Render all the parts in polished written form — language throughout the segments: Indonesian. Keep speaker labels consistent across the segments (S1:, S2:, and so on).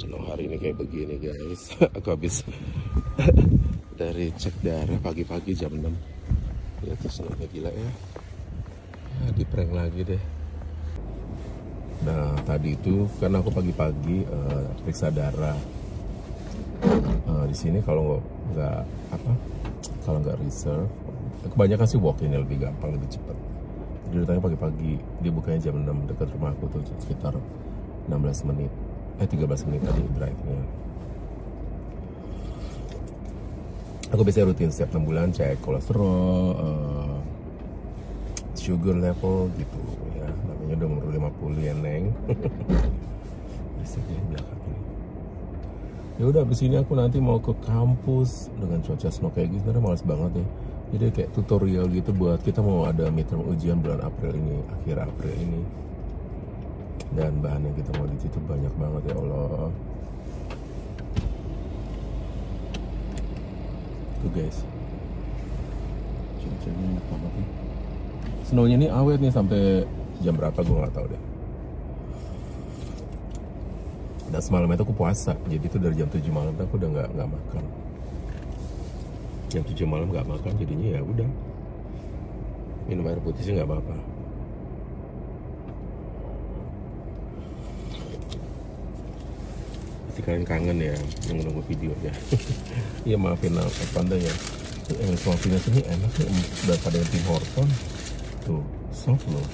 S1: Snow hari ini kayak begini guys. Aku habis dari cek darah pagi-pagi jam 6. Lihat tuh snownya gila ya. Di prank lagi deh. Nah tadi itu kan aku pagi-pagi periksa darah. Di sini kalau nggak reserve, kebanyakan sih walk-in lebih gampang, lebih cepat. Jadi datangnya pagi-pagi, dia bukanya jam 6 dekat rumah aku tuh, sekitar 13 menit tadi drive-nya. Aku biasanya rutin setiap 6 bulan cek kolesterol, sugar level gitu ya. Namanya udah umur 50 ya neng. Bisa di belakang ini. Ya udah abis ini aku nanti mau ke kampus dengan cuaca snow kayak gitu, sebenarnya malas banget ya. Jadi kayak tutorial gitu buat kita mau ada midterm ujian bulan April ini, akhir April ini. Dan bahan yang kita mau di situ banyak banget ya Allah. Tuh guys, cuacanya banget nih. Snownya ini awet nih sampai jam berapa gue nggak tahu deh. Dan semalam itu aku puasa, jadi itu dari jam 7 malam aku udah nggak makan. Jam 7 malam nggak makan, jadinya ya udah minum air putih sih nggak apa-apa. Pasti kalian kangen ya yang nunggu videonya. Iya maafin apa anda ya. Yang suaminya sini enak nih daripada yang Tim Horton. Tuh soft loh.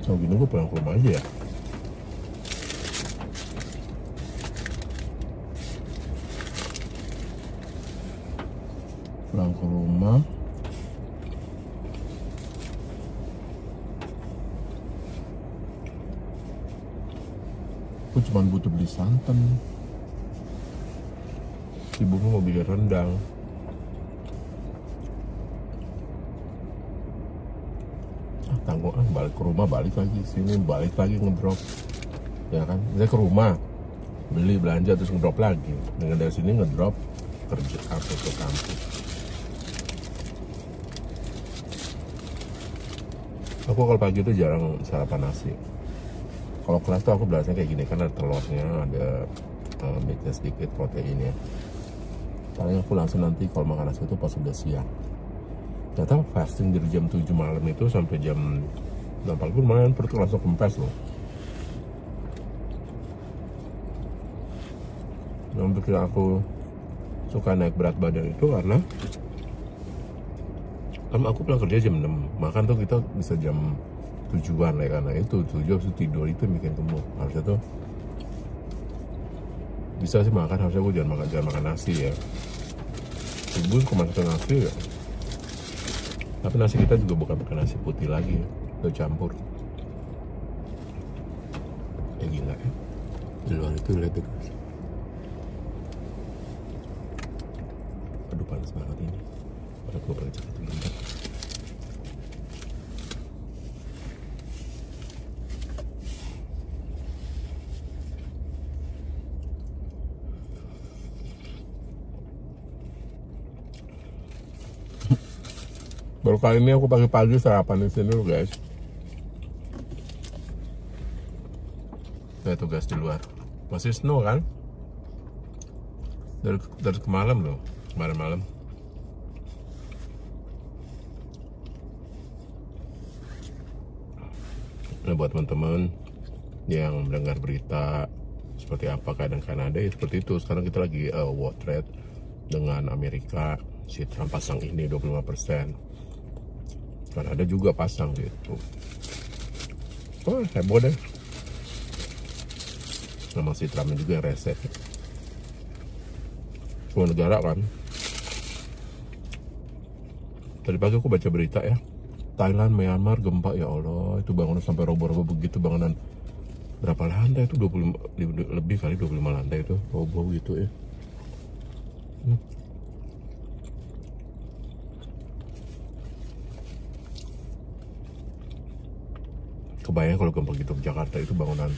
S1: Kalau gini gue pulang ke rumah aja ya. Pulang ke rumah. Aku cuma butuh beli santan. Ibuku mau bikin rendang. Tanggung balik ke rumah, balik lagi sini, balik lagi ngedrop ya kan. Saya ke rumah beli belanja terus ngedrop lagi, dengan dari sini ngedrop kerja aku ke kampus. Aku kalau pagi itu jarang sarapan nasi. Kalau kelas tuh aku belajarnya kayak gini kan, ada telurnya, ada meatnya sedikit, proteinnya. Paling aku langsung nanti kalau makan nasi itu pas udah siang. Ternyata fasting dari jam 7 malam itu sampai jam 8 pun lumayan, perut langsung kempes loh. Yang bikin aku suka naik berat badan itu karena aku pulang kerja jam 6, makan tuh kita bisa jam 7-an ya, karena itu 7 habis tidur itu bikin gemuk. Harusnya tuh bisa sih makan, harusnya aku jangan makan nasi ya. Subuh kemasukan nasi ya. Tapi nasi kita juga bukan pakai nasi putih lagi, udah campur. Ya gila ya. Di luar itu lihat deh guys. Aduh panas banget ini. Padahal gue pakai jaket bentar. Baru kali ini aku pagi-pagi sarapan di sini loh guys. Saya tugas di luar, masih snow kan? Dari kemarin loh, kemarin malam. Nah buat teman-teman yang mendengar berita seperti apa keadaan Kanada ya seperti itu. Sekarang kita lagi war trade dengan Amerika. Si Trump pasang ini 25%. Kanada juga pasang gitu. Oh heboh deh. Nama si Trumpnya juga yang rese. Semua negara kan. Tadi pagi aku baca berita ya, Thailand, Myanmar gempa, ya Allah. Itu bangunan sampai roboh-roboh begitu, bangunan berapa lantai itu, 20 lebih kali 25 lantai itu roboh gitu ya. Kebayang kalau gempa gitu Jakarta itu bangunan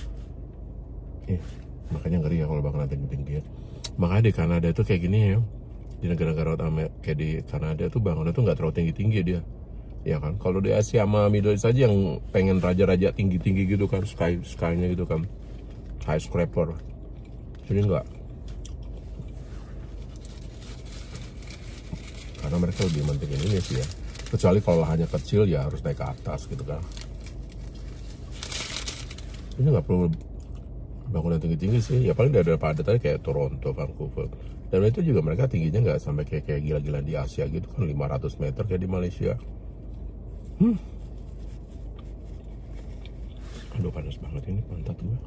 S1: makanya ngeri ya kalau bakalan tinggi-tinggi. Makanya di Kanada itu kayak gini ya, di negara-negara kayak di Kanada tuh bangunan tuh nggak terlalu tinggi-tinggi dia, ya kan. Kalau di Asia sama Middle East aja yang pengen raja-raja tinggi-tinggi gitu kan, sky-nya gitu kan, skyscraper. Jadi enggak, karena mereka lebih mentingin ini sih ya. Kecuali kalau lahannya kecil ya harus naik ke atas gitu kan. Ini nggak perlu bangunan tinggi-tinggi sih, ya paling ada tadi kayak Toronto, Vancouver, dan itu juga mereka tingginya nggak sampai kayak gila-gila di Asia gitu kan, 500 meter kayak di Malaysia. Aduh panas banget ini pantat gue.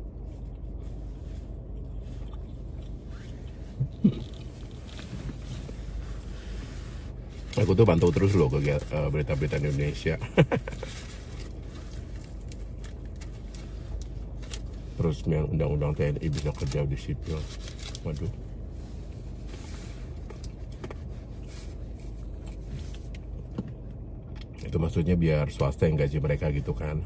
S1: Aku tuh pantau terus loh ke berita-berita Indonesia. Terus yang undang-undang TNI bisa kerja di sipil. Waduh. Itu maksudnya biar swasta yang gaji mereka gitu kan.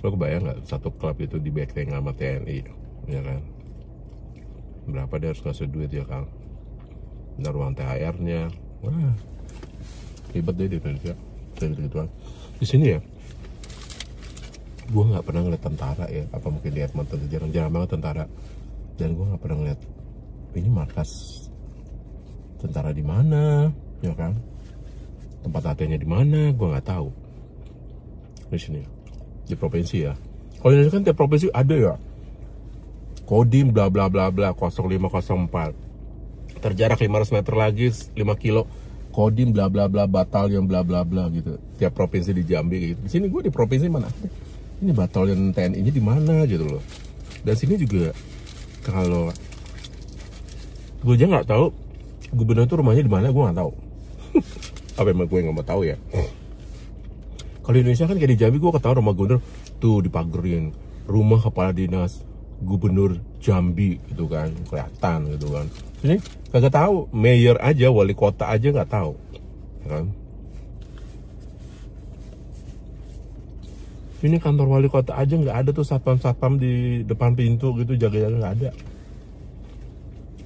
S1: Lo kebayang nggak satu klub itu di backing sama TNI, ya kan? Berapa dia harus ngasih duit ya kan? Benar uang THR-nya. Wah, ribet deh di Indonesia. Gitu-gituan. Di sini ya, gue nggak pernah ngeliat tentara ya, apa mungkin di Edmonton jarang banget tentara, dan gue nggak pernah ngeliat ini markas tentara di mana, ya kan, tempat latihannya di mana, gue nggak tahu. Di sini di provinsi ya, kalau ini kan tiap provinsi ada ya, Kodim bla bla bla bla 0504, terjarak 500 meter lagi 5 kilo Kodim bla bla bla batalion bla bla bla gitu, tiap provinsi di Jambi gitu. Di sini gue di provinsi mana? Ini batalion TNI-nya di mana gitu loh. Dan sini juga kalau gue aja nggak tahu gubernur itu rumahnya di mana, gue nggak tahu. Apa emang gue nggak mau tahu ya? Kalau di Indonesia kan kayak di Jambi gue ketahui rumah gubernur tuh dipagerin, rumah kepala dinas gubernur Jambi gitu kan, kelihatan gitu kan. Sini kagak tahu, mayor aja, wali kota aja nggak tahu, kan? Ini kantor wali kota aja nggak ada tuh satpam di depan pintu gitu, jaga-jaga nggak ada.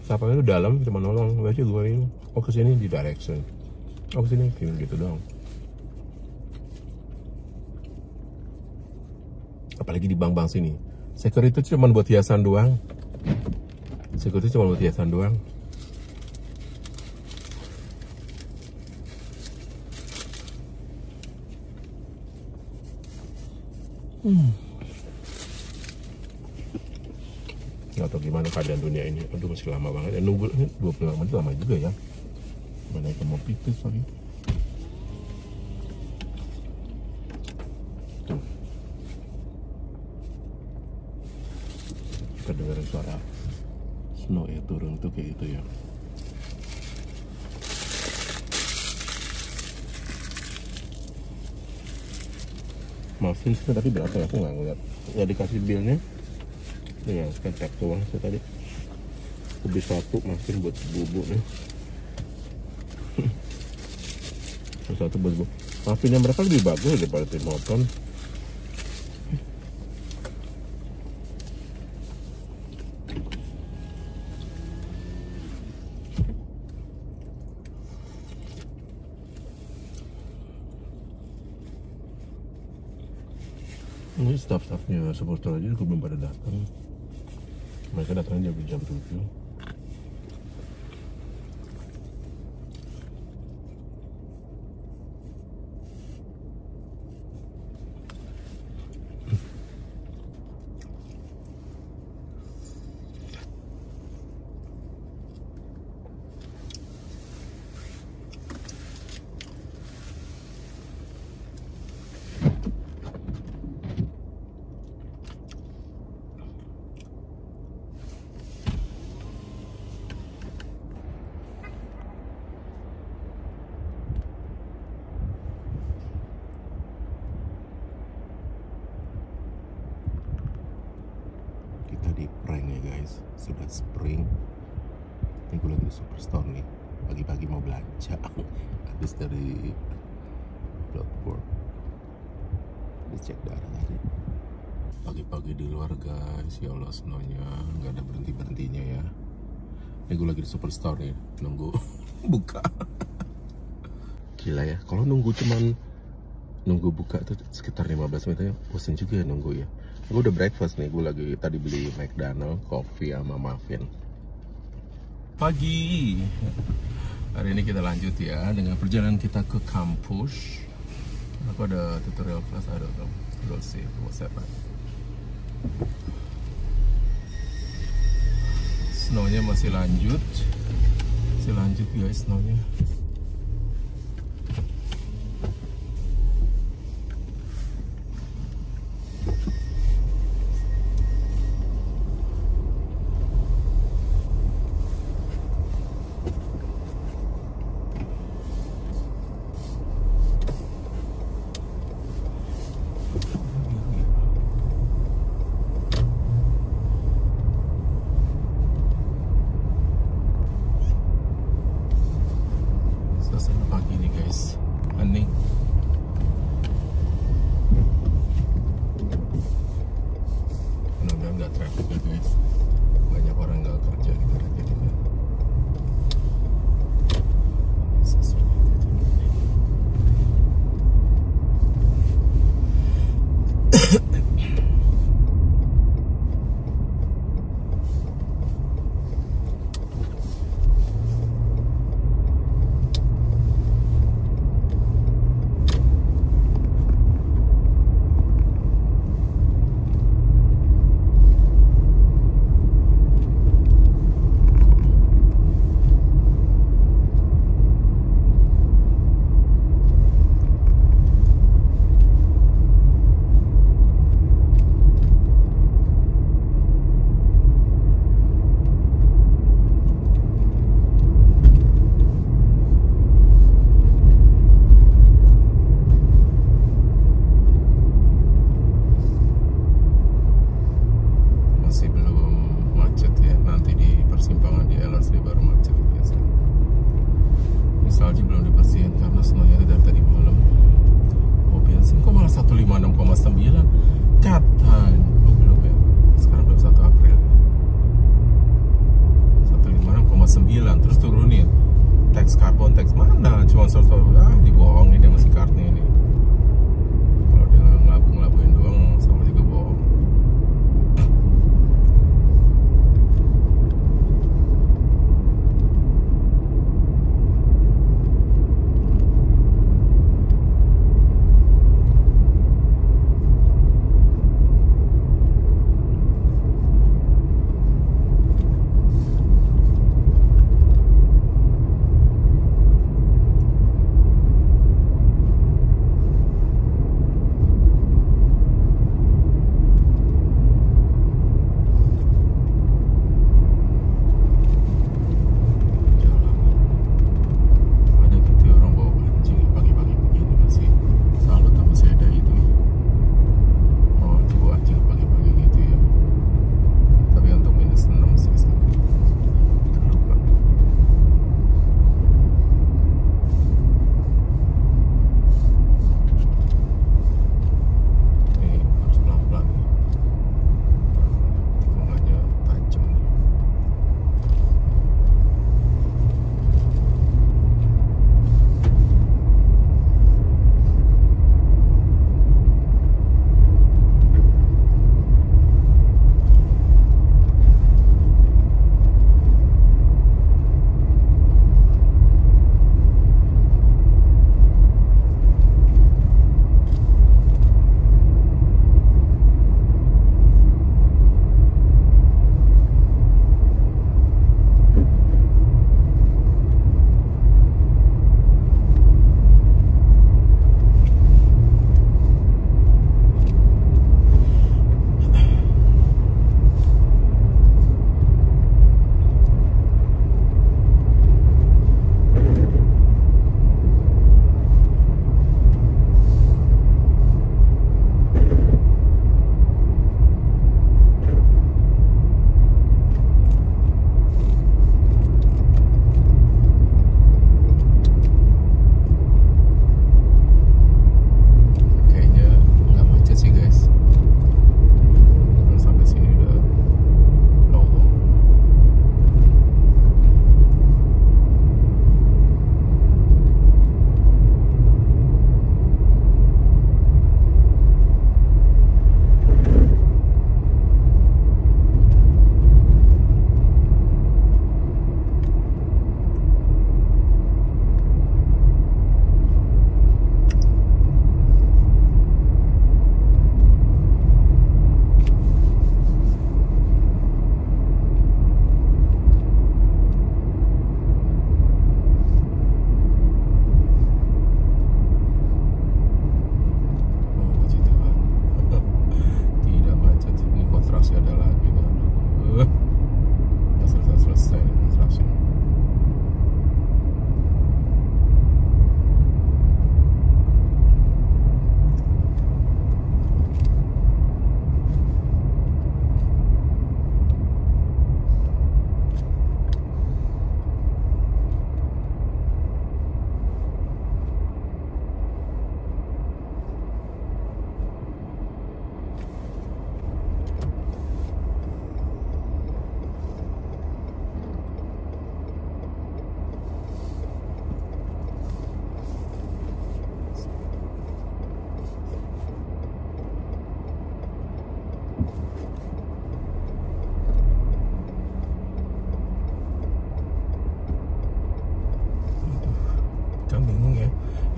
S1: Satpamnya itu dalam cuma nolong, baca gue ini, oh kesini di direction, oh kesini gitu dong. Apalagi di bank-bank sini, security itu cuma buat hiasan doang. Security cuma buat hiasan doang. Nggak tahu gimana keadaan dunia ini. Aduh masih lama banget ya, nunggu 25 menit lama juga ya. Mana ikan mau pipis lagi. Tuh, kita dengerin suara snow ya turun tuh kayak gitu ya. Muffins itu tapi berapa ya, aku nggak ngeliat, nggak dikasih bilnya ya, kan tap doang sih tadi. Lebih satu muffin buat bubuk nih. Satu buat bubuk, muffinnya mereka lebih bagus daripada Tim Horton. Ini staff-staffnya supporter aja juga belum pada datang. Mereka datangnya jam 7. Di prank ya guys, sudah spring. Ini gue lagi di Superstore nih, pagi-pagi mau belanja habis dari blood work. Dicek darah tadi. Pagi-pagi di luar guys, ya Allah, snownya nggak ada berhenti-berhentinya ya. Ini gue lagi di Superstore nih, nunggu buka. Gila ya, kalau nunggu buka tuh sekitar 15 menit ya, bosan juga ya nunggu ya. Gue udah breakfast nih, gue lagi tadi beli McDonald, coffee sama muffin. Pagi, hari ini kita lanjut ya dengan perjalanan kita ke kampus. Aku ada tutorial kelas, ada dong. We'll see what's happening. Snownya masih lanjut guys, snownya. Suasana pagi nih guys, hening. Mudah-mudahan nggak traffic ya guys, banyak orang nggak kerja gitu jadinya.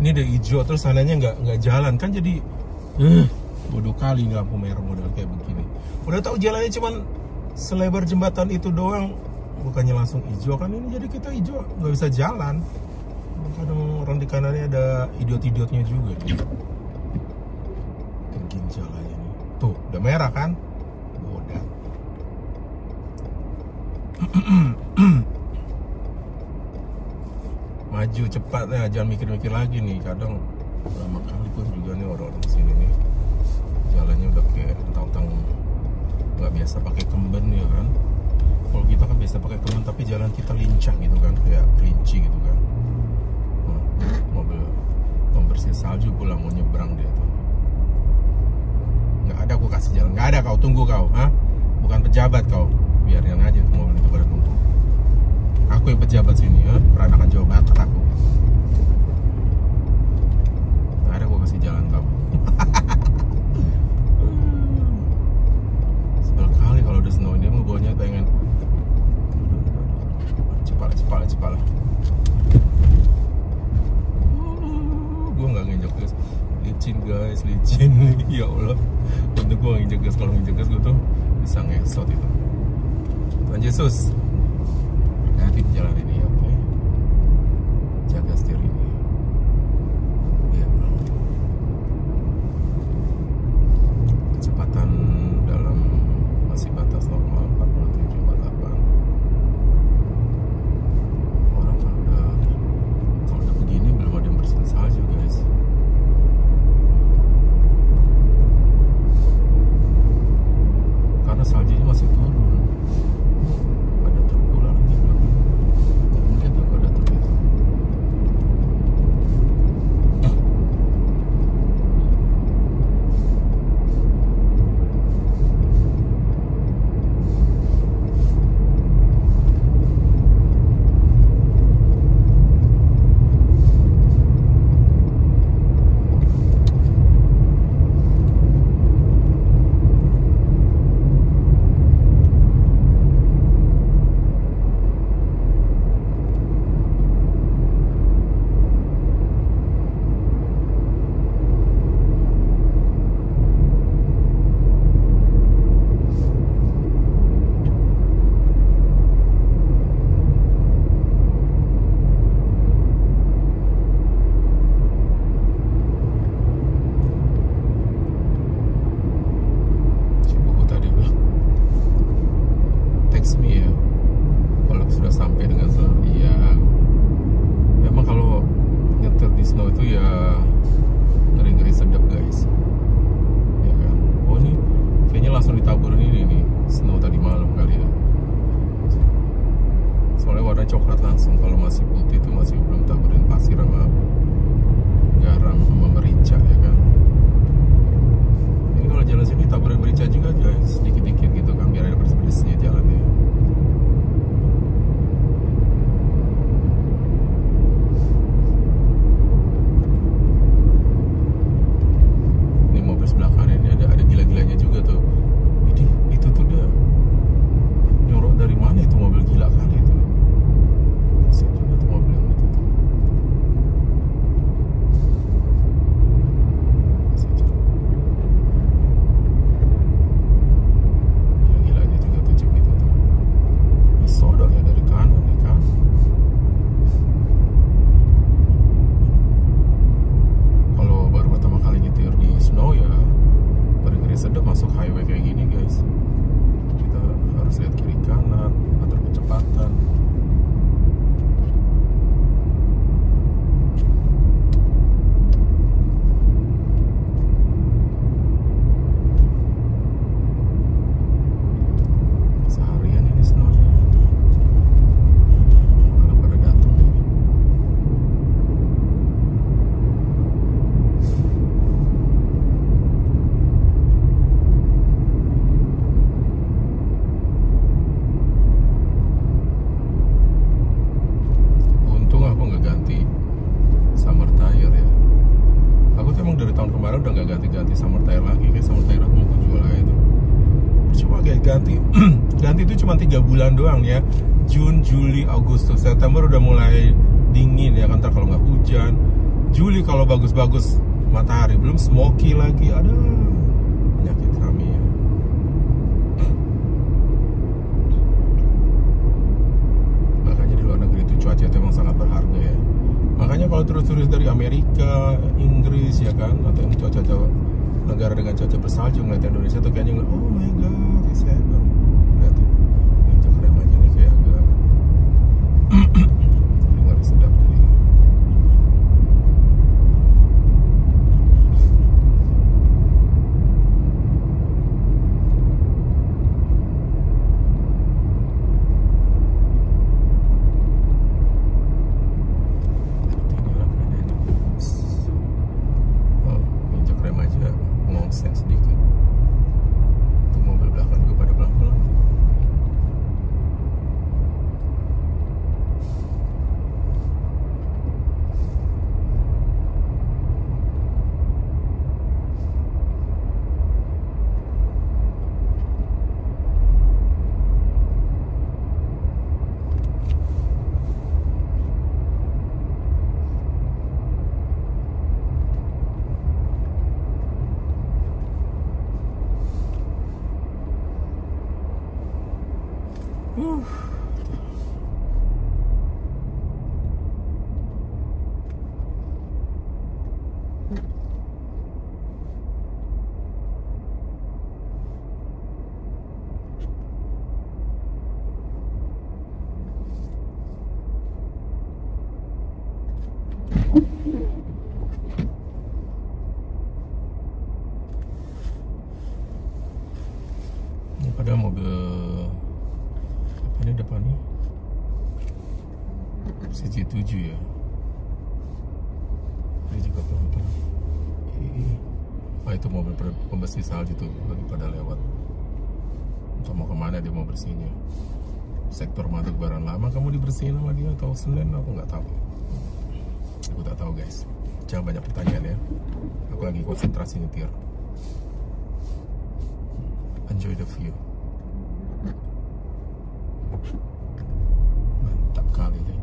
S1: Ini udah hijau terus sananya nggak jalan kan, jadi bodoh kali lampu merah model kayak begini. Udah tahu jalannya cuman selebar jembatan itu doang, bukannya langsung hijau kan ini, jadi kita hijau nggak bisa jalan. Kadang orang di kanannya ada idiot-idiotnya juga nih. Mungkin jalannya nih. Tuh, udah merah kan? Bodoh. Maju cepat ya, jangan mikir-mikir lagi nih. Kadang lama kali pun juga nih orang-orang sini nih jalannya udah kayak tentang nggak biasa pakai kemben ya kan. Kalau kita kan biasa pakai kemben tapi jalan kita lincah gitu kan, kayak kelinci gitu kan. Mobil pembersih salju pulang mau nyebrang dia tuh. Nggak ada, aku kasih jalan. Nggak ada, kau tunggu kau, bukan pejabat kau. Biarin aja tuh mobil itu pada tunggu. Aku yang pejabat sini, peranakan Jawa Barat aku. Nggak ada, aku kasih jalan kau. Sebel kali kalau udah snow ini, mau bawanya pengen cepat. Gue nggak nginjek gas, licin guys, licin. Ya Allah, untuk gue nginjek gas, kalau nginjek gas gue tuh bisa ngesot itu. Tuhan Yesus, hati di jalan ini, oke? Jaga setir ini. Ya. Kecepatan dalam masih batas normal 47-48. Orang kalau udah begini belum ada yang bersihin salju guys. Karena saljunya masih turun. Ada truk pula lagi belakang. Lihat aku ada truk itu. Snow itu ya ngeri-ngeri sedap guys, ya kan. Oh ini kayaknya langsung ditaburin ini nih snow tadi malam kali ya, soalnya warna coklat langsung. Kalau masih putih itu masih belum taburin pasir sama garam sama merica ya kan. Ini kalau jalan sini taburin merica juga guys, sedikit-dikit gitu kan, biar ada pedes-pedesnya jalannya. Sebelah kanan ini ada gila-gilanya juga tuh. Itu tuh dia nyorok dari mana itu mobil gila kali itu. Kasian juga tuh mobil yang itu tuh. Gila-gilanya juga tuh jeep itu tuh. Disodok ya dari kanan nih kan. Kalau baru pertama kali nyetir di snow ya ngeri-ngeri sedap masuk highway kayak gini guys. Kita harus lihat kiri kanan, atur kecepatan. Seharian ini snownya. Mana pada datang nih. Dari tahun kemarin udah gak ganti-ganti summer tire lagi. Kayak summer tire aku mau jual aja tuh. Cuma kayak ganti itu cuma 3 bulan doang ya. Juni, Juli, Agustus, September udah mulai dingin ya kan. Ntar kalau nggak hujan, Juli kalau bagus-bagus matahari, belum smoky lagi, ada penyakit kami ya. Makanya di luar negeri itu cuaca itu memang sangat berharga ya. Makanya kalau turis-turis dari Amerika, Inggris ya kan, atau yang cuaca negara dengan cuaca bersalju ngeliat Indonesia tuh kayaknya oh my god, it's heaven. Lihat tuh, puncak rem aja nih kayak agak ngeri sedap nih. Sedikit untuk mobil belakang juga pada pelan-pelan. Ini pada mobil apa ini depannya? CJ7 ya. Ini juga pelan-pelan. Itu mobil pembersih salju tuh lagi pada lewat. Entah mau kemana dia mau bersihnya. Sektor Mata Kebayoran Lama kamu dibersihin sama dia atau Senen, aku nggak tahu. Aku tak tahu guys. Jangan banyak pertanyaan ya. Aku lagi konsentrasi nyetir. Enjoy the view. Mantap kali ini.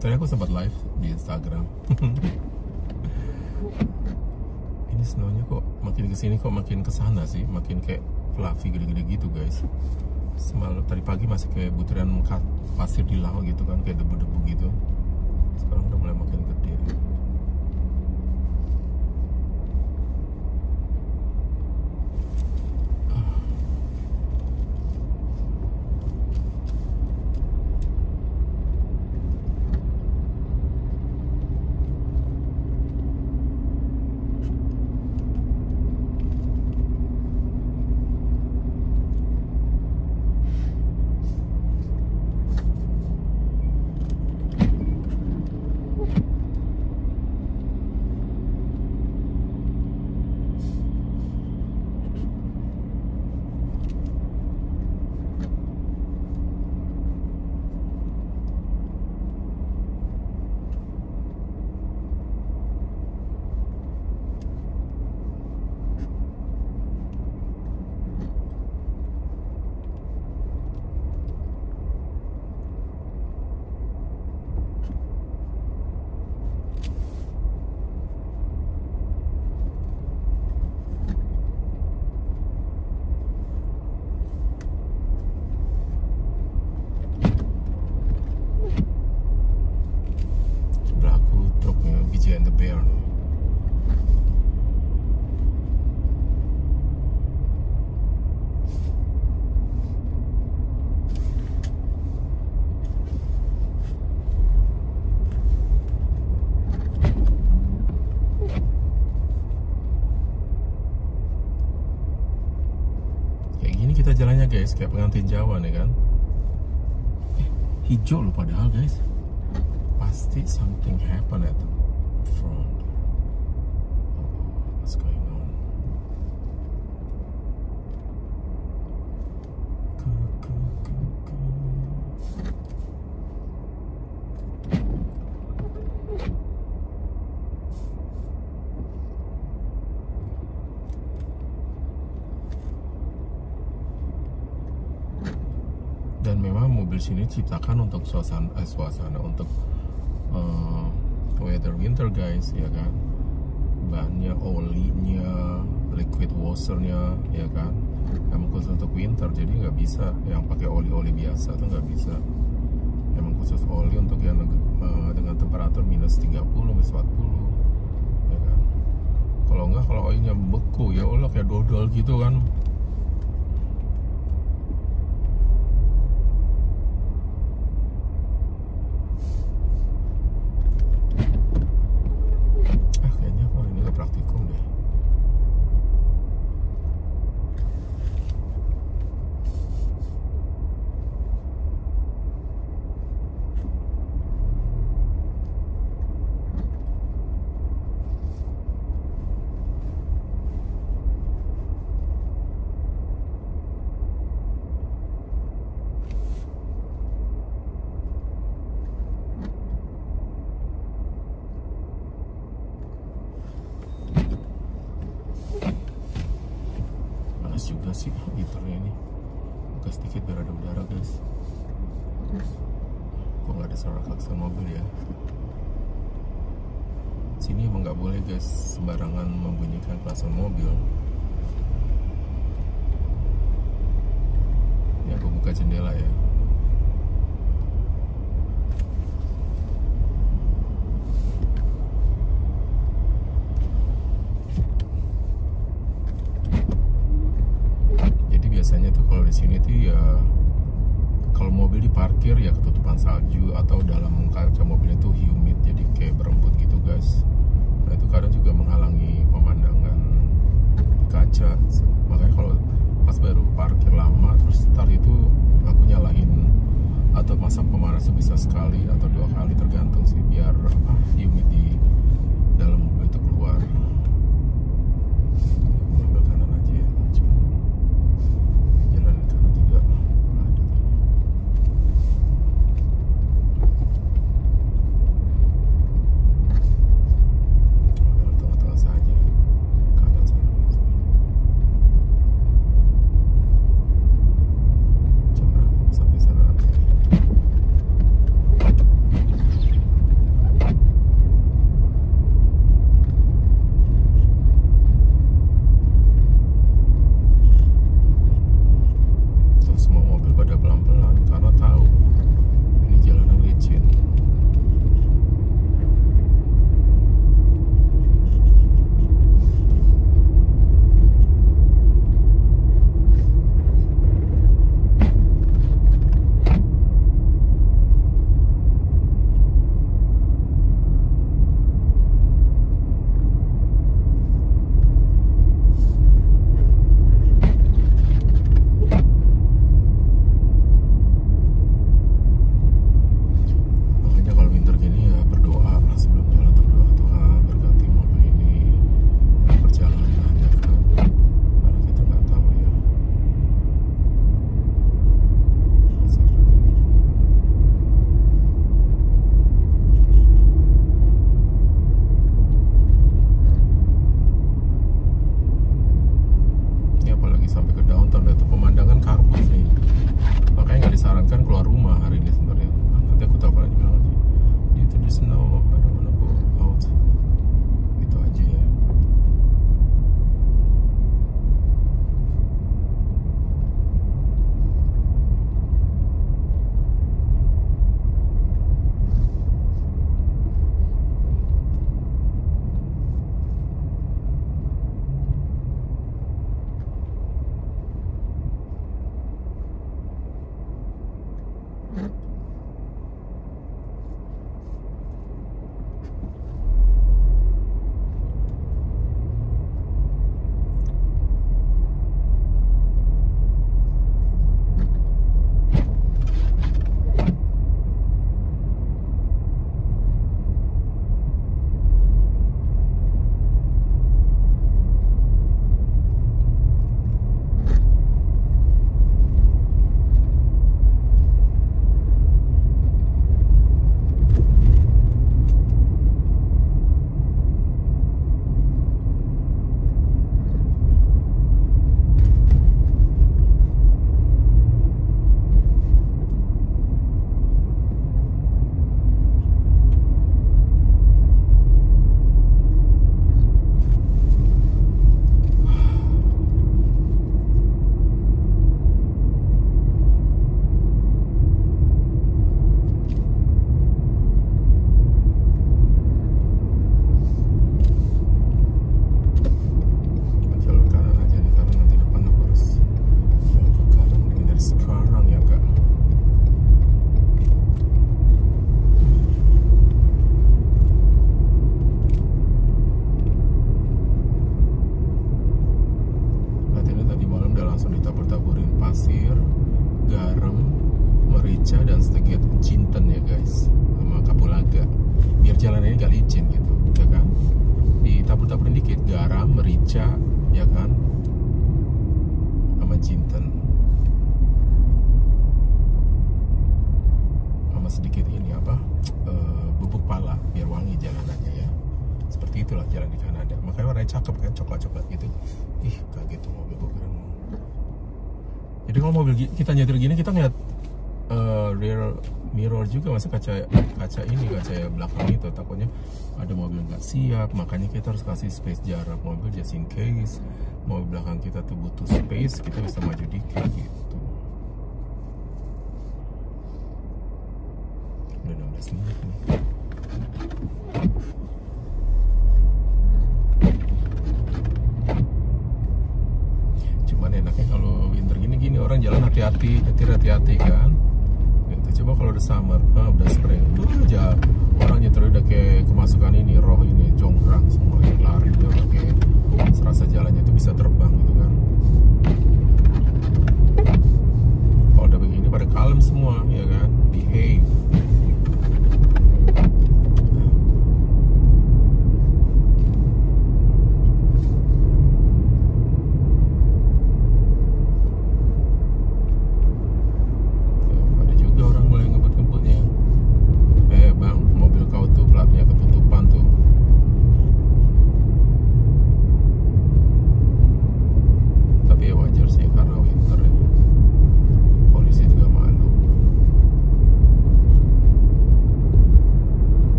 S1: Tadi aku sempat live di Instagram. Ini snownya kok makin kesini kok makin kesana sih, makin kayak fluffy gede-gede gitu guys. Semalam tadi pagi masih kayak butiran pasir di laut gitu kan, kayak debu-debu gitu. Sekarang udah mulai makin gede. And the Bear. Kayak gini kita jalannya guys, kayak pengantin Jawa nih kan. Hijau loh padahal guys. Pasti something happen at front. What's going on? Dan memang mobil sini ciptakan untuk suasana untuk weather winter guys, ya kan. Bannya, olinya, liquid washernya, ya kan, emang khusus untuk winter. Jadi nggak bisa yang pakai oli-oli biasa tuh nggak bisa. Emang khusus oli untuk yang dengan temperatur minus 30, minus 40, ya kan. Kalau nggak, kalau olinya beku ya Allah kayak dodol gitu kan. Kayaknya kalau ini nggak praktikum deh. Juga sih gitarnya ini, buka sedikit biar ada udara guys. Kok nggak ada suara klakson mobil ya? Sini emang nggak boleh guys sembarangan membunyikan klakson mobil. Ya aku buka jendela ya. Biasanya tuh kalau di sini tuh ya kalau mobil diparkir ya ketutupan salju, atau dalam kaca mobilnya tuh humid, jadi kayak berembut gitu guys. Nah itu kadang juga menghalangi pemandangan di kaca. Makanya kalau pas baru parkir lama terus start itu aku nyalain atau masang pemanas bisa sekali atau 2 kali tergantung sih, biar humid di dalam mobil itu keluar. Ambil kanan aja ya. tabur-taburin pasir, garam, merica dan sedikit jinten ya guys, sama kapulaga, biar jalan ini gak licin gitu, ya kan? Ditabur-taburin dikit garam, merica, ya kan, sama jinten, sama sedikit ini apa, bubuk pala, biar wangi jalanannya ya. Seperti itulah jalan di Kanada. Makanya warnanya cakep kan, coklat-coklat gitu. Ih, kaget tuh mobil gue keren. Jadi kalau mobil kita nyetir gini, kita ngeliat rear mirror juga, masih kaca ini, kaca belakang itu. Takutnya ada mobil nggak siap, makanya kita harus kasih space jarak mobil just in case mobil belakang kita tuh butuh space, kita bisa maju dikit gitu. Udah 16 menit nih. Cuman enaknya kalau winter gini orang jalan hati-hati, nyetir hati-hati kan. Gitu. Coba kalau udah summer, udah spring, aja orang nyetir udah kayak kemasukan ini, roh ini, jonggrang semua, lari udah kayak serasa jalannya itu bisa terbang gitu kan. Kalau udah begini pada kalem semua, ya kan, behave.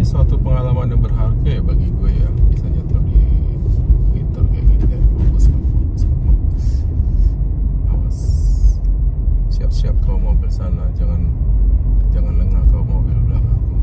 S1: Suatu pengalaman yang berharga ya bagi gue ya, bisa nyetir di winter kayak gini ya. Bagus. Awas, siap-siap kau mobil sana, jangan lengah kau mobil belakangku.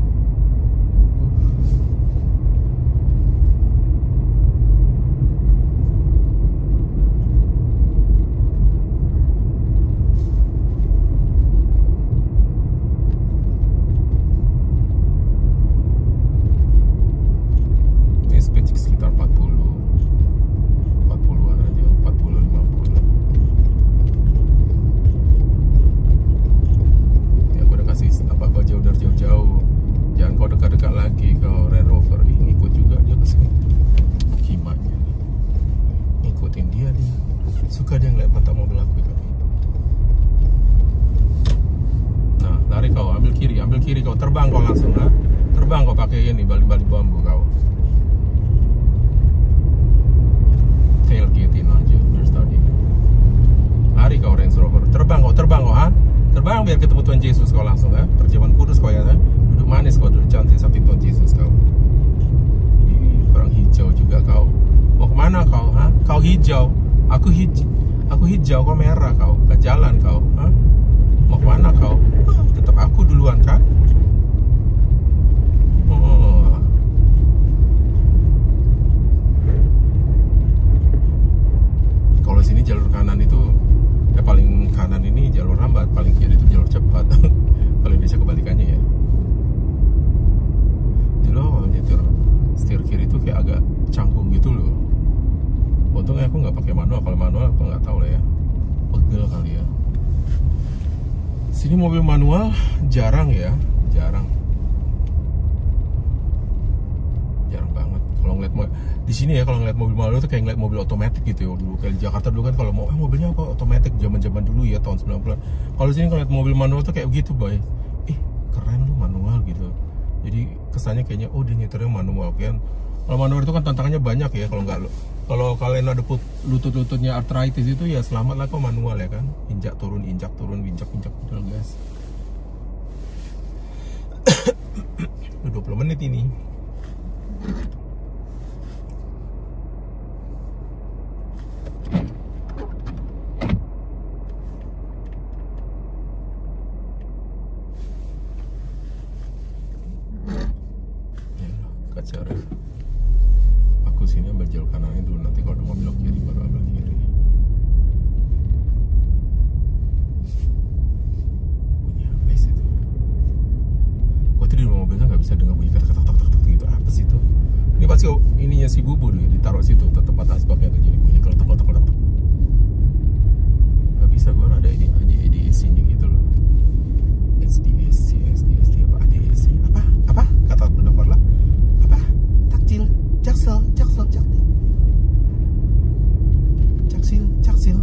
S1: Sekitar 40-an aja, 40-50. Ya aku udah kasih apa jauh-jauh. Jangan kau dekat-dekat lagi kau Range Rover. Ih, ngikut juga dia kesini. Kimaknya nih, ngikutin dia. Suka dia ngeliat mata mobil aku gitu. Nah, lari kau, ambil kiri kau, terbang kau langsung, ha? Terbang kau pakai ini balik bambu kau. Tailgatein aja dari tadi. Lari kau Range Rover, terbang kau, ha? Terbang biar ketemu Tuhan Yesus kau langsung, ha? Perjamuan kudus kau ya, ha? Duduk manis kau, duduk cantik samping Tuhan Yesus kau. Orang hijau juga kau. Mau kemana kau, ha? Kau hijau, aku hijau, kau merah kau. Gak jalan kau, ha? Mau kemana kau? Tetap aku duluan kan? Kalau sini jalur kanan itu ya paling kanan ini jalur lambat, paling kiri itu jalur cepat. Kalau Indonesia kebalikannya ya. Jadi lo nyetir setir kiri itu kayak agak canggung gitu loh. Untungnya aku nggak pakai manual. Kalau manual aku nggak tahu lah ya, pegel kali ya. Sini mobil manual jarang ya, jarang banget. Kalau ngeliat di sini ya, kalau ngeliat mobil manual itu kayak ngeliat mobil otomatis gitu ya. Dulu kayak di Jakarta dulu kan kalau mau mobilnya apa otomatis zaman dulu ya, tahun 90-an. Kalau di sini kalau ngeliat mobil manual tuh kayak begitu, boy. Keren lu manual gitu. Jadi kesannya kayaknya dia nyetirnya manual kan. Kalau manual itu kan tantangannya banyak ya. Kalau kalian ada lututnya arthritis itu ya selamat lah kau manual ya kan. Injak turun injak gitu loh guys. 20 menit ini. Kaca rem. Aku sini ambil jalur kanannya dulu, nanti kalau ada mobil kiri baru ambil kiri. Bunyi apa itu? bisa dengar bunyi kata-kata gitu. Apa sih itu? Ini pasti ininya si Bubu deh, ditaruh situ tempat asbaknya tuh, jadi bunyi keletak. Gak bisa, gue ada ini ADAC-nya gitu loh. SDAC apa ADAC? Apa? Kata pendapat lah. Apa? Takjil, jaksel. Caksil.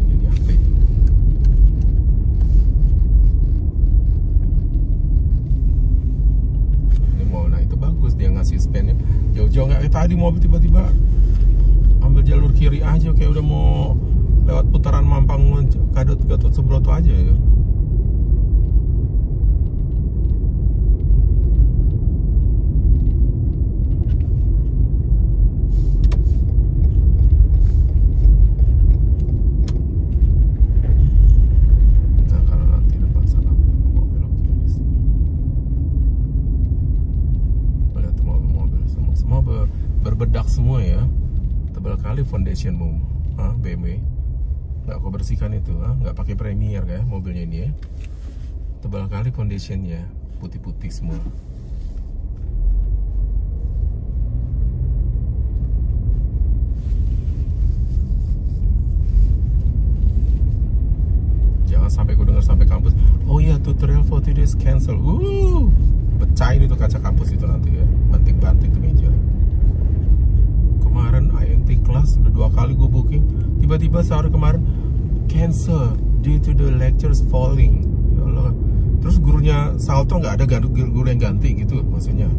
S1: Ini apa itu? Ini mau, nah itu bagus dia ngasih span-nya. Jauh-jauh nggak kayak tadi mobil tiba-tiba ambil jalur kiri aja kayak udah mau lewat putaran Mampang Gatot Subroto aja ya. Berbedak semua ya, tebal kali foundationmu, BMW. Nggak kau bersihkan itu, nggak pakai Premier ya mobilnya ini ya. Tebal kali foundationnya, putih-putih semua. Jangan sampai kau dengar sampai kampus. Oh iya, tutorial for today's cancel. Pecahin itu kaca kampus itu nanti ya, banting-banting tuh meja. Kemarin INT kelas udah 2 kali gue booking, tiba-tiba sehari kemarin cancel due to the lectures falling. Ya Allah. Terus gurunya salto, nggak ada guru yang ganti gitu maksudnya.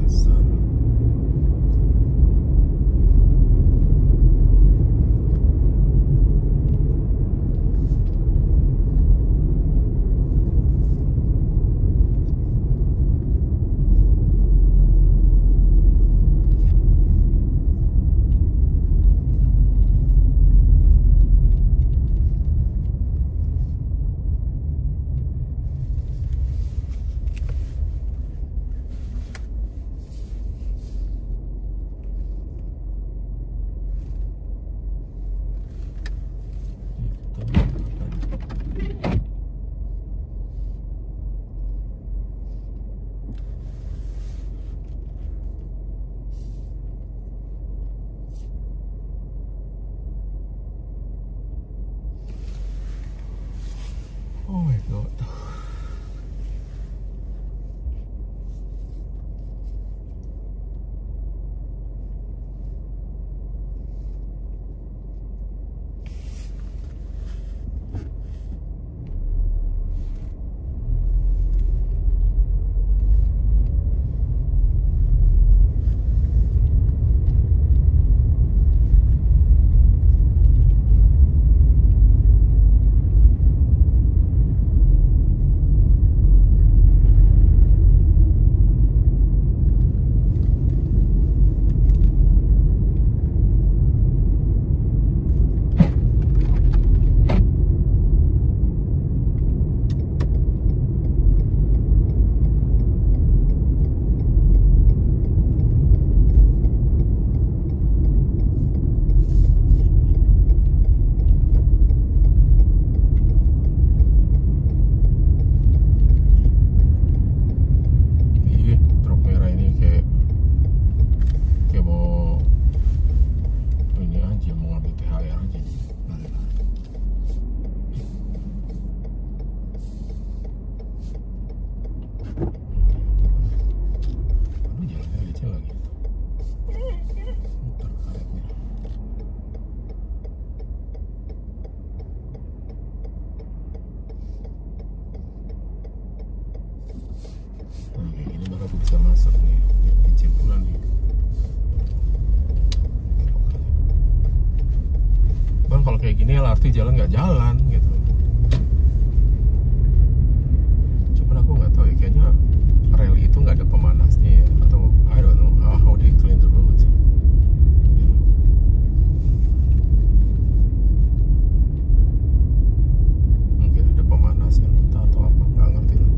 S1: Dasar. Oh my god. Bisa masuk nih, izin pulang nih. Bang, kalau kayak gini LRT jalan nggak jalan gitu. Cuman aku nggak tahu ya, kayaknya rel itu nggak ada pemanasnya ya, atau I don't know how they clean the road. Mungkin ada pemanasnya entah atau apa, nggak ngerti lah.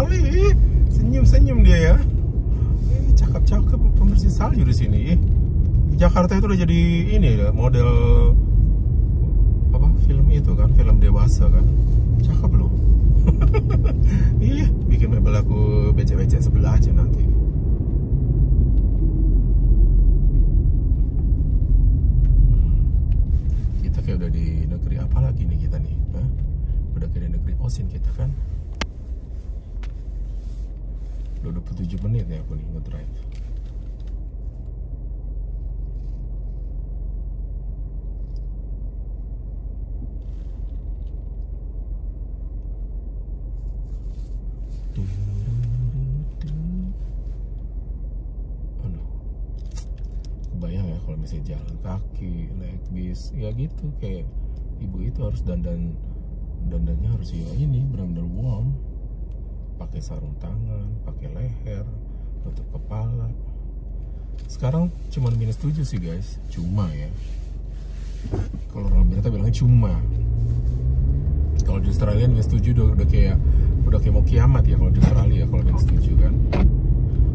S1: sekali. Senyum-senyum dia ya. Cakep-cakep pembersih salju di sini. Jakarta itu udah jadi ini model apa film itu kan, film dewasa kan. Cakep loh. Iya, bikin mebel aku becek-becek sebelah aja nanti. Kita kayak udah di negeri apa lagi nih kita nih? Hah? Udah kayak di negeri Osin kita kan. Udah 27 menit ya aku nih ngedrive. Kebayang ya kalau misalnya jalan kaki, naik bis, ya gitu kayak ibu itu harus dandannya harus ya ini benar-benar warm, pakai sarung tangan, pakai leher, tutup kepala. Sekarang cuma -7 sih guys, cuma ya. Kalau orang berita bilangnya cuma. Kalau di Australia -7 udah kayak mau kiamat ya kalau di Australia kalau -7 kan.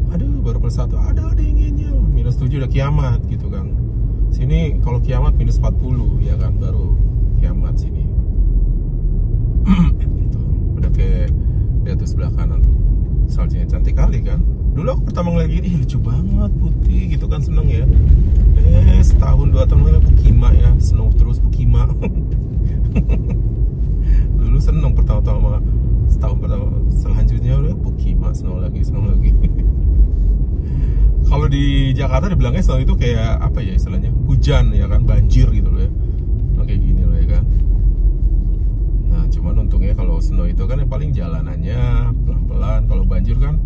S1: Aduh baru +1 ada dinginnya, -7 udah kiamat gitu kan. Sini kalau kiamat -40 ya kan baru kiamat sini. Tuh, udah kayak di atas sebelah kanan tuh saljunya cantik kali kan. Dulu aku pertama ngeliat gini, lucu banget putih gitu kan, seneng ya. Setahun 2 tahun lagi Pukima ya, snow terus Pukima. Dulu seneng pertama-tama, setahun pertama, selanjutnya udah Pukima, snow lagi. Kalau di Jakarta dibilangnya snow itu kayak apa ya istilahnya, hujan ya kan, banjir gitu loh ya. Nah, kayak gini loh ya kan. Nah cuman untungnya kalau snow itu kan yang paling jalanannya pelan-pelan. Kalau banjir kan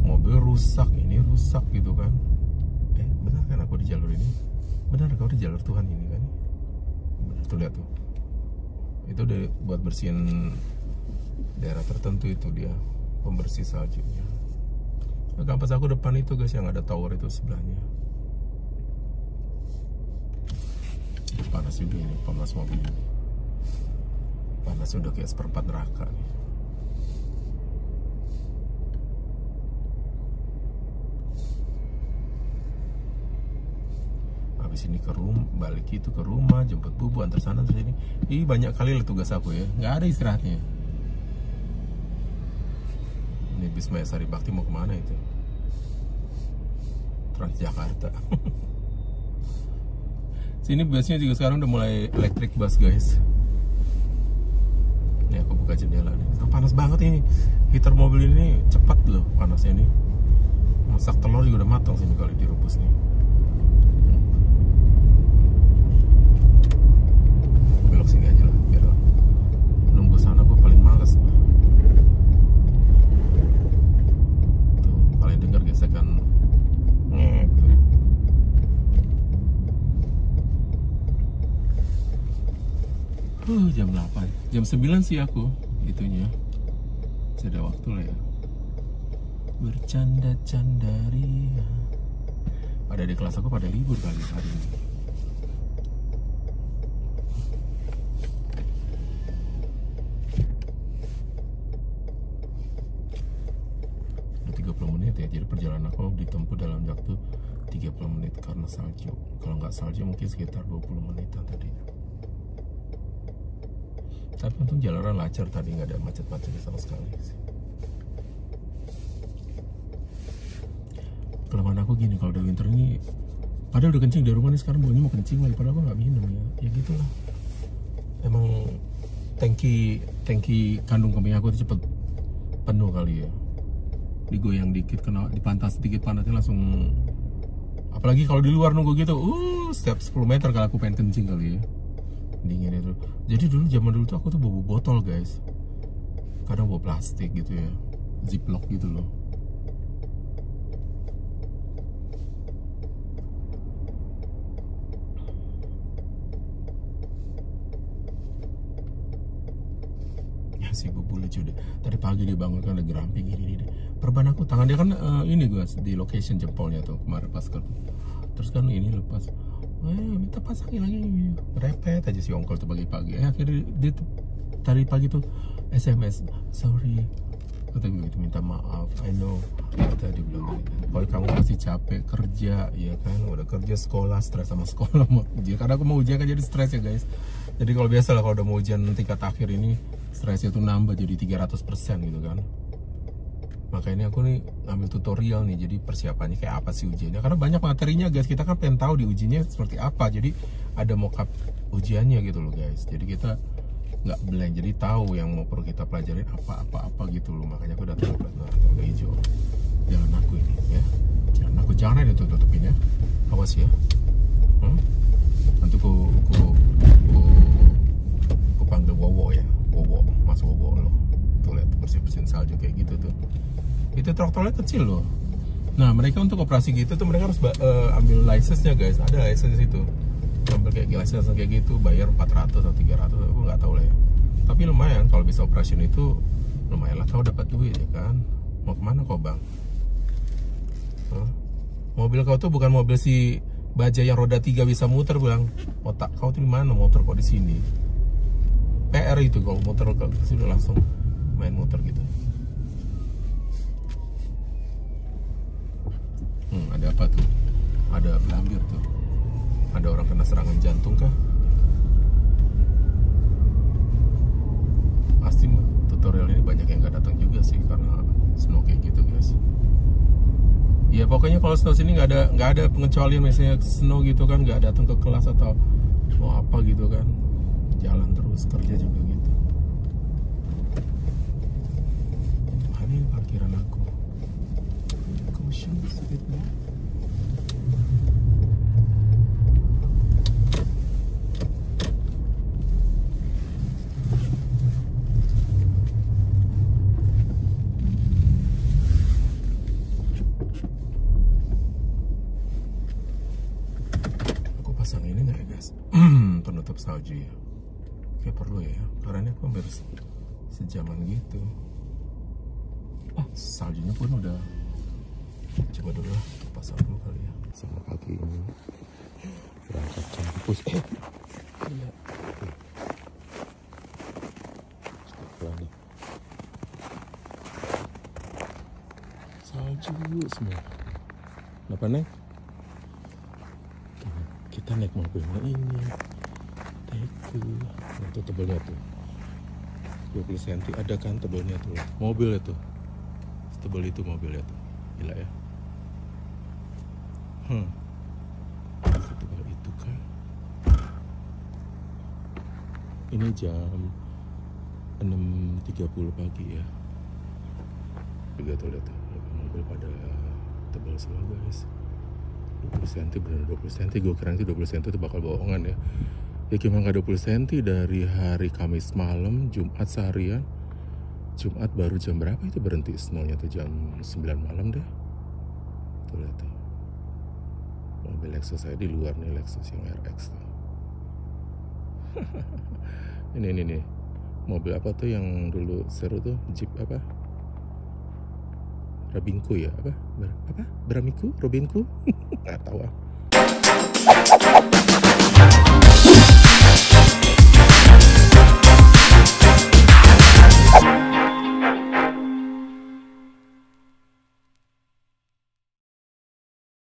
S1: mobil rusak, ini rusak gitu kan. Benar kan aku di jalur ini? Benar kau di jalur Tuhan ini kan? Benar tuh, lihat tuh. Itu udah buat bersihin daerah tertentu itu dia, pembersih saljunya. Nah, kampus aku depan itu guys yang ada tower itu sebelahnya. Panas juga ini, panas mobil ini. Panas udah kayak seperempat neraka nih. Habis ini ke rumah, balik itu ke rumah, jemput bubu, antar sana antar sini. Ih banyak kali lah tugas aku ya, nggak ada istirahatnya. Ini bis Maya Sari Bakti mau kemana itu? Transjakarta. Sini busnya juga sekarang udah mulai electric bus guys. Ini aku buka jendela nih. Panas banget ini. Heater mobil ini cepat loh panasnya nih. Masak telur juga udah matang sini kali direbus nih. Belok sini aja lah biar nunggu sana gue paling males. Tuh kalian dengar gesekan ngek tuh. Jam 8, jam 9 sih aku itunya. Masih ada waktu lah ya. Bercanda-canda ria. Pada di kelas aku pada libur kali hari ini. Udah 30 menit ya, jadi perjalanan aku ditempuh dalam waktu 30 menit karena salju. Kalau nggak salju mungkin sekitar 20 menitan tadi. Tapi untung jalanan lancar tadi, nggak ada macet-macetnya sama sekali sih. Kelemahan aku gini, kalau udah winter ini padahal udah kencing dari rumah nih, sekarang baunya mau kencing lagi, padahal aku nggak minum ya gitulah. Emang tangki kandung kemih aku itu cepet penuh kali ya, digoyang dikit, kena dipantas sedikit panasnya langsung. Apalagi kalau di luar nunggu gitu, setiap 10 meter kalau aku pengen kencing kali ya, dingin itu. Jadi zaman dulu tuh aku tuh bawa botol guys, kadang bawa plastik gitu ya, ziplock gitu loh. Ya si bubu lucu deh, tadi pagi dia bangun kan ada geramping ini deh. Perban aku, tangan dia kan ini guys, di location jempolnya tuh kemarin pas ke, terus kan ini lepas. Minta pasangin lagi, repet aja si ongkol tuh pagi-pagi. Akhirnya dia tuh, tadi pagi tuh SMS, sorry kata gue gitu, minta maaf, I know, kata dia bilang gitu, kalau kamu pasti capek kerja ya kan, udah kerja sekolah, stres sama sekolah mau ujian, karena aku mau ujian kan jadi stres ya guys. Jadi kalau biasa lah kalau udah mau ujian tingkat akhir ini stresnya tuh nambah jadi 300% gitu kan. Makanya aku nih ngambil tutorial nih, jadi persiapannya kayak apa sih ujiannya, karena banyak materinya guys, kita kan pengen tahu di ujiannya seperti apa, jadi ada mockup ujiannya gitu loh guys, jadi kita nggak blank, jadi tahu yang mau perlu kita pelajarin apa gitu loh. Makanya aku datang ke tangga hijau. Jangan aku ini ya, jangan ditutupin ya, awas ya. Nanti ku panggil Wowo ya, Mas Wowo loh. Tuh lihat bersihin salju kayak gitu tuh. Itu traktornya kecil loh. Nah mereka untuk operasi gitu tuh mereka harus ambil license-nya guys, ada license di situ. Ambil kayak license kayak gitu, bayar 400 atau 300, aku nggak tahu lah ya. Tapi lumayan kalau bisa operation itu, lumayan lah kau dapat duit ya kan. Mau kemana kau bang? Mobil kau tuh bukan mobil si baja yang roda 3 bisa muter, bilang otak kau tuh di mana, motor kok di sini. PR itu kalau motor kau sudah langsung main motor gitu. Ada apa tuh? Ada pelambir tuh. Ada orang kena serangan jantung kah? Pasti tutorial ini banyak yang gak datang juga sih karena snow kayak gitu guys. Ya pokoknya kalau snow sini nggak ada pengecualian, misalnya snow gitu kan nggak datang ke kelas atau mau apa gitu kan, jalan terus kerja juga gitu. Ini parkiran aku. Caution sedikit ya. Pasang ini nggak ya guys, penutup salju ya, kayak perlu ya, karena aku hampir sejaman gitu. Saljunya pun udah, coba dulu lah, pasang dulu kali ya. Sama pagi ini berangkat kampus. Iya. Nih. Salju semua. Kenapa Neng? Kita naik mobilnya ini, itu tebelnya tuh 20 cm, ada kan tebelnya tuh, mobilnya tuh setebel itu mobilnya tuh, gila ya. Setebel itu kan. Ini jam 6.30 pagi ya. Juga tuh lihat tuh, mobil pada tebel semua guys. 20 cm, bener 20 cm, gue kira nanti 20 cm itu bakal bohongan ya. Ya gimana gak 20 cm dari hari Kamis malam, Jumat seharian. Jumat baru jam berapa itu berhenti snownya tuh, jam 9 malam deh. Tuh lihat tuh, mobil Lexus saya di luar nih, Lexus yang RX tuh. ini nih, mobil apa tuh yang dulu seru tuh, Jeep apa? Rabinku ya, apa? Beramiku? Robinku? Nggak tahu ah.